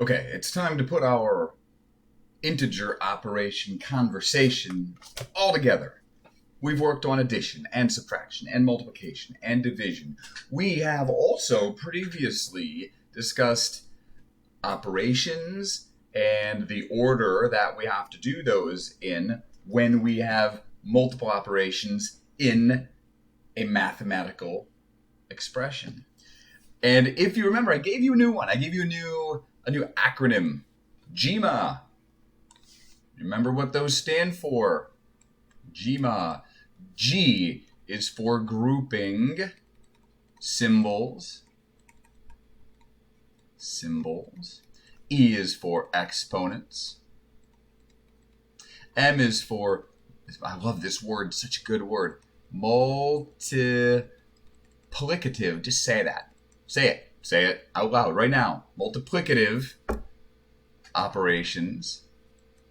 Okay, it's time to put our integer operation conversation all together. We've worked on addition and subtraction and multiplication and division. We have also previously discussed operations and the order that we have to do those in when we have multiple operations in a mathematical expression. And if you remember, I gave you a new one. I gave you a new acronym, GMA. Remember what those stand for? GMA. G is for grouping symbols. E is for exponents. M is for, I love this word, such a good word, multiplicative. Just say that. Say it out loud right now. Multiplicative operations.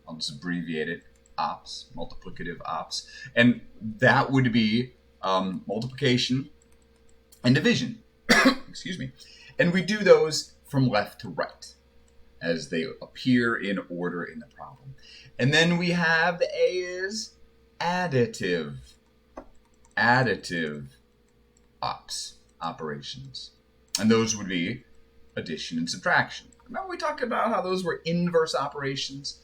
I'll just abbreviate it. Ops, multiplicative ops. And that would be multiplication and division. Excuse me. And we do those from left to right as they appear in order in the problem. And then we have the A is additive. Additive ops, operations. And those would be addition and subtraction. Remember we talked about how those were inverse operations?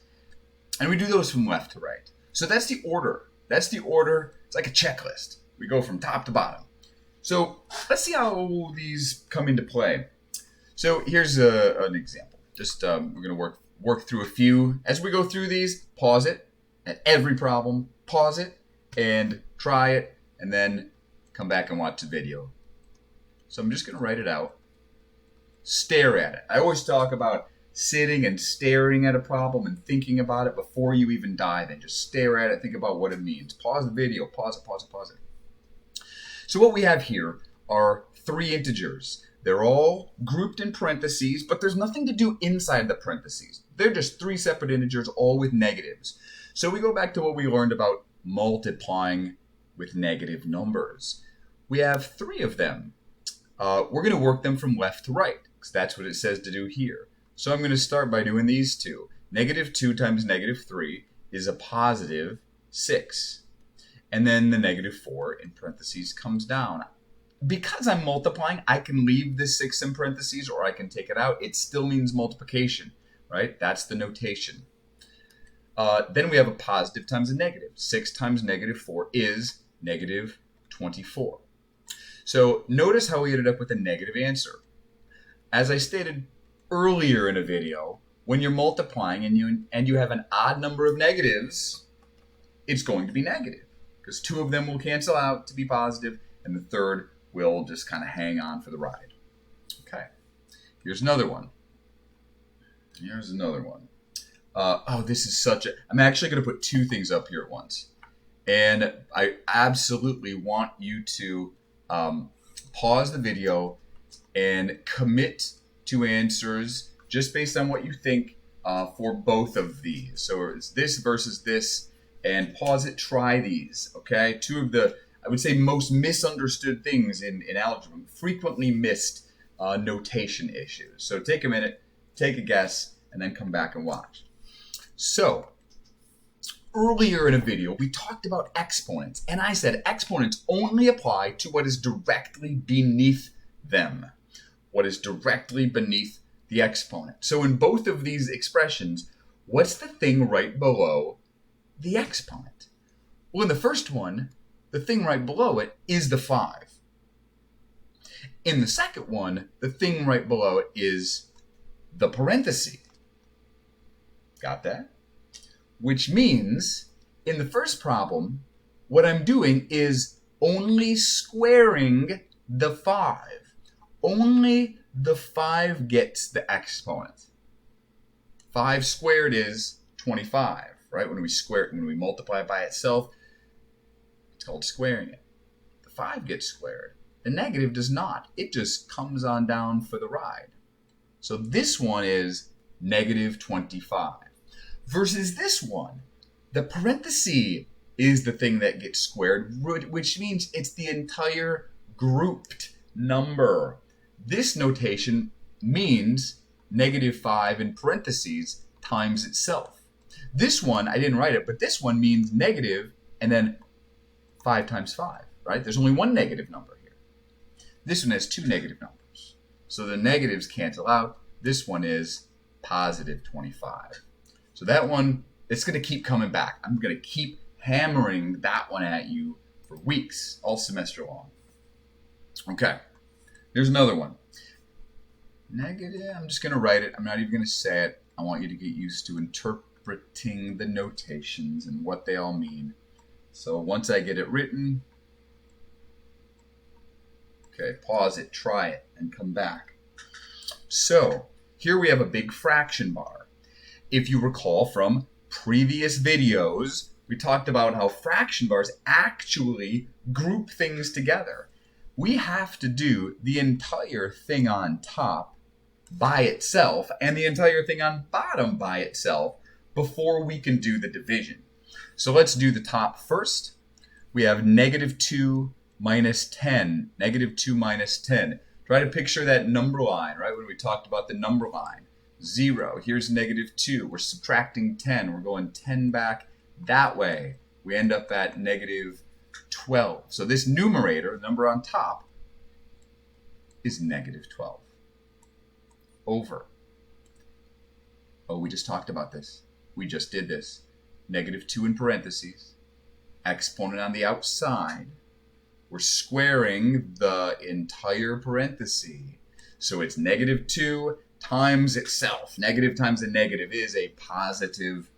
And we do those from left to right. So that's the order. It's like a checklist. We go from top to bottom. So let's see how these come into play. So here's an example. Just we're going to work through a few. As we go through these, pause it at every problem. Pause it and try it, and then come back and watch the video. So I'm just going to write it out. Stare at it. I always talk about sitting and staring at a problem and thinking about it before you even dive in. Just stare at it, think about what it means. Pause the video, pause it. So what we have here are three integers. They're all grouped in parentheses, but there's nothing to do inside the parentheses. They're just three separate integers, all with negatives. So we go back to what we learned about multiplying with negative numbers. We have three of them. We're going to work them from left to right, because that's what it says to do here. So I'm going to start by doing these two. Negative 2 times negative 3 is a positive 6. And then the negative 4 in parentheses comes down. Because I'm multiplying, I can leave this 6 in parentheses or I can take it out. It still means multiplication, right? That's the notation. Then we have a positive times a negative. 6 times negative 4 is negative 24. So notice how we ended up with a negative answer. As I stated earlier in a video, when you're multiplying and you have an odd number of negatives, it's going to be negative because two of them will cancel out to be positive and the third will just kind of hang on for the ride. Okay, here's another one. This is I'm actually going to put two things up here at once. And I absolutely want you to pause the video and commit to answers just based on what you think for both of these. So it's this versus this, and pause it, try these, okay? Two of the, I would say, most misunderstood things in algebra, frequently missed notation issues. So take a minute, take a guess, and then come back and watch. So earlier in a video, we talked about exponents, and I said exponents only apply to what is directly beneath them. What is directly beneath the exponent. So in both of these expressions, what's the thing right below the exponent? Well, in the first one, the thing right below it is the 5. In the second one, the thing right below it is the parenthesis. Got that? Which means, in the first problem, what I'm doing is only squaring the 5. Only the 5 gets the exponent. 5 squared is 25, right? When we multiply it by itself, it's called squaring it. The 5 gets squared. The negative does not. It just comes on down for the ride. So this one is negative 25. Versus this one, the parenthesis is the thing that gets squared, which means it's the entire grouped number. This notation means negative 5 in parentheses times itself. This one, I didn't write it, but this one means negative and then 5 times 5, right? There's only one negative number here. This one has two negative numbers. So the negatives cancel out. This one is positive 25. So that one, it's going to keep coming back. I'm going to keep hammering that one at you for weeks, all semester long. Okay, here's another one. Negative, I'm just going to write it. I'm not even going to say it. I want you to get used to interpreting the notations and what they all mean. So once I get it written, okay, pause it, try it, and come back. So here we have a big fraction bar. If you recall from previous videos, we talked about how fraction bars actually group things together. We have to do the entire thing on top by itself and the entire thing on bottom by itself before we can do the division. So let's do the top first. We have negative 2 minus 10. Negative 2 minus 10. Try to picture that number line, right? When we talked about the number line. 0. Here's negative 2. We're subtracting 10. We're going 10 back that way. We end up at negative 12. So this numerator, the number on top, is negative 12. Over. Oh, we just talked about this. We just did this. Negative 2 in parentheses. Exponent on the outside. We're squaring the entire parenthesis. So it's negative 2 times itself. Negative times a negative is a positive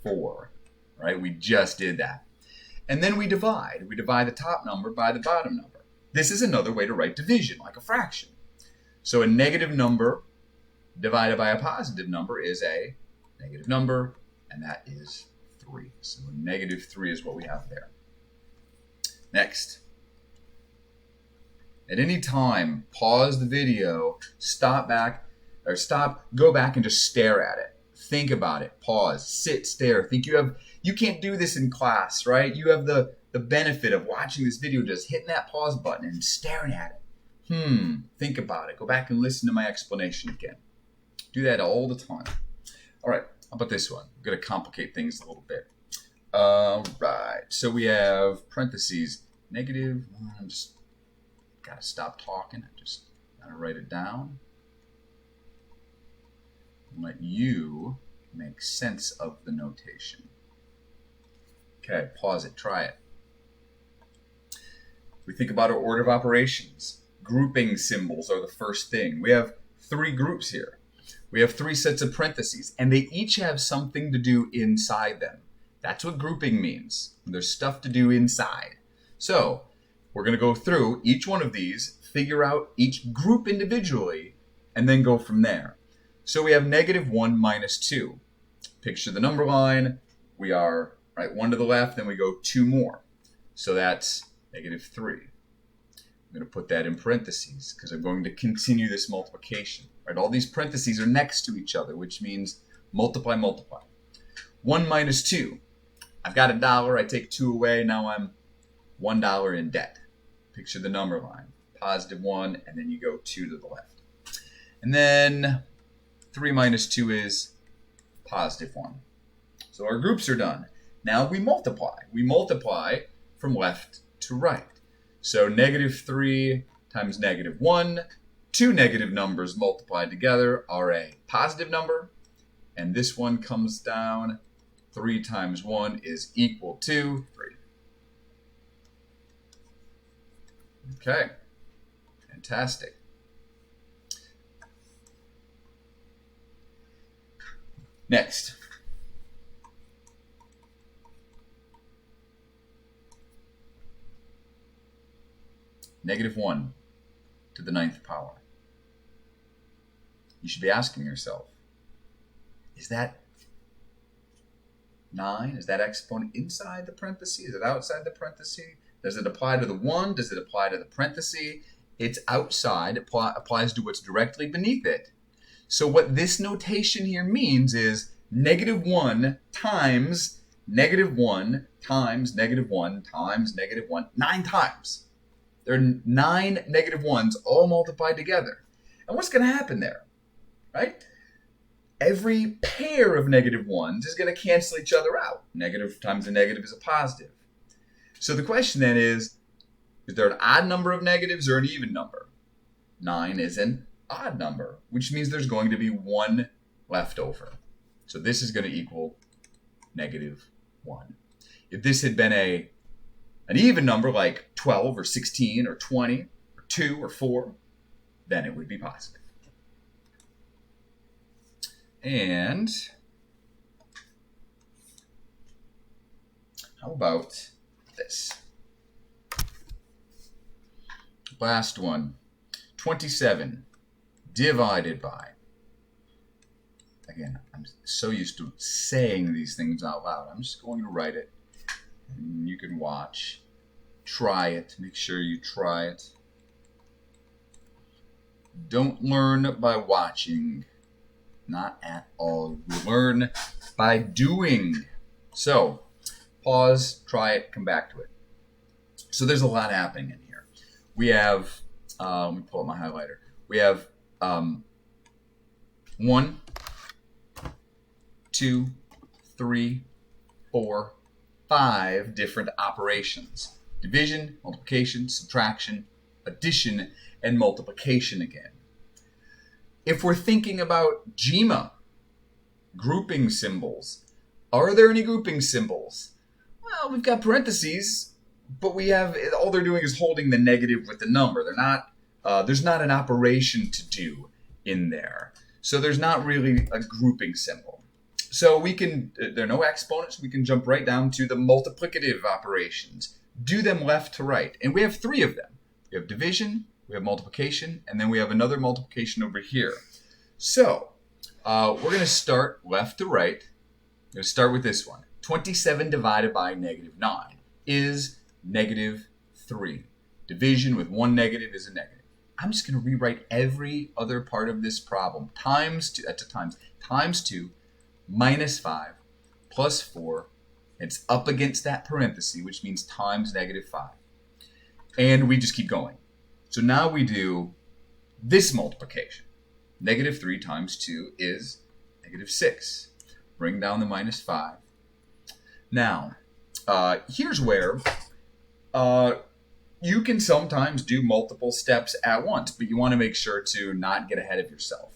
4. Right? We just did that. And then we divide. We divide the top number by the bottom number. This is another way to write division, like a fraction. So a negative number divided by a positive number is a negative number, and that is 3. So negative 3 is what we have there. Next. At any time, pause the video, go back and just stare at it. Think about it. Pause. Sit, stare. You can't do this in class, right? You have the benefit of watching this video, just hitting that pause button and staring at it. Think about it. Go back and listen to my explanation again. Do that all the time. All right. How about this one? I'm going to complicate things a little bit. All right. So we have parentheses. Negative. I'm just got to stop talking. I just got to write it down. And let you make sense of the notation. Okay, pause it, try it. We think about our order of operations. Grouping symbols are the first thing. We have 3 groups here. We have 3 sets of parentheses, and they each have something to do inside them. That's what grouping means. There's stuff to do inside. So we're going to go through each one of these, figure out each group individually, and then go from there. So we have negative 1 minus 2. Picture the number line. We are right 1 to the left, then we go 2 more. So that's negative 3. I'm going to put that in parentheses because I'm going to continue this multiplication. Right? All these parentheses are next to each other, which means multiply, multiply. 1 minus 2. I've got $1. I take 2 away. Now I'm $1 in debt. Picture the number line. Positive 1, and then you go 2 to the left. And then 3 minus 2 is positive 1. So our groups are done. Now we multiply. We multiply from left to right. So negative 3 times negative 1. 2 negative numbers multiplied together are a positive number. And this one comes down. 3 times 1 is equal to 3. Okay. Fantastic. Next. Negative 1 to the 9th power. You should be asking yourself, is that 9? Is that exponent inside the parenthesis? Is it outside the parenthesis? Does it apply to the 1? Does it apply to the parenthesis? It's outside. It applies to what's directly beneath it. So what this notation here means is negative 1 times negative 1 times negative 1 times negative 1, 9 times. There are 9 negative 1s all multiplied together. And what's going to happen there? right? Every pair of negative ones is going to cancel each other out. Negative times a negative is a positive. So the question then is there an odd number of negatives or an even number? 9 is an odd number, which means there's going to be 1 left over. So this is going to equal negative 1. If this had been an even number like 12 or 16 or 20 or 2 or 4, then it would be positive. And how about this? Last one. 27 divided by. Again, I'm so used to saying these things out loud. I'm just going to write it. And you can watch. Try it. Make sure you try it. Don't learn by watching. Not at all. You learn by doing. So, pause, try it, come back to it. So there's a lot happening in here. We have, let me pull up my highlighter. We have 1, 2, 3, 4, 5 different operations. Division, multiplication, subtraction, addition, and multiplication again. If we're thinking about GEMA, grouping symbols, are there any grouping symbols? Well, we've got parentheses, but we have, all they're doing is holding the negative with the number. They're not, there's not an operation to do in there. So there's not really a grouping symbol. So we can, there are no exponents, we can jump right down to the multiplicative operations. Do them left to right. And we have 3 of them. We have division, we have multiplication, and then we have another multiplication over here. So we're going to start left to right. I'm going to start with this one. 27 divided by negative 9 is negative 3. Division with 1 negative is a negative. I'm just going to rewrite every other part of this problem. Times 2 minus 5 plus 4. It's up against that parenthesis, which means times negative 5. And we just keep going. So now we do this multiplication. Negative 3 times 2 is negative 6. Bring down the minus 5. Now, here's where you can sometimes do multiple steps at once, but you want to make sure to not get ahead of yourself.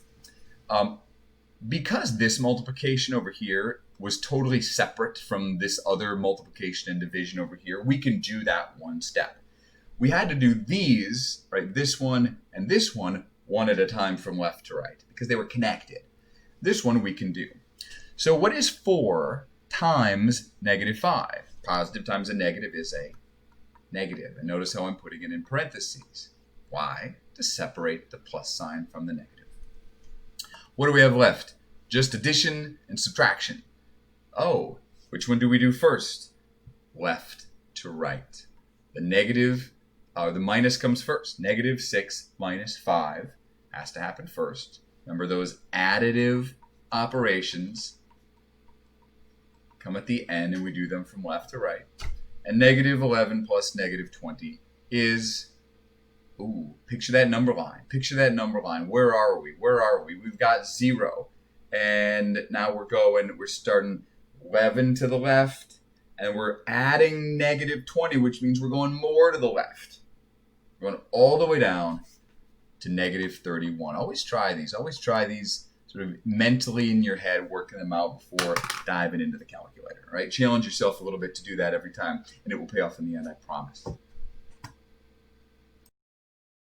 Because this multiplication over here was totally separate from this other multiplication and division over here, we can do that one step. We had to do these, right, this one and this one at a time from left to right because they were connected. This one we can do. So what is 4 times negative 5? Positive times a negative is a negative. And notice how I'm putting it in parentheses. Why? To separate the plus sign from the negative. What do we have left? Just addition and subtraction. Oh, which one do we do first? Left to right. The negative, the minus comes first. Negative 6 minus 5 has to happen first. Remember those additive operations come at the end and we do them from left to right. And negative 11 plus negative 20 is, ooh, picture that number line. Picture that number line. Where are we? Where are we? We've got 0. And now we're starting 11 to the left. And we're adding negative 20, which means we're going more to the left. We're going all the way down to negative 31. Always try these. Always try these sort of mentally in your head, working them out before diving into the calculator. Right? Challenge yourself a little bit to do that every time, and it will pay off in the end, I promise.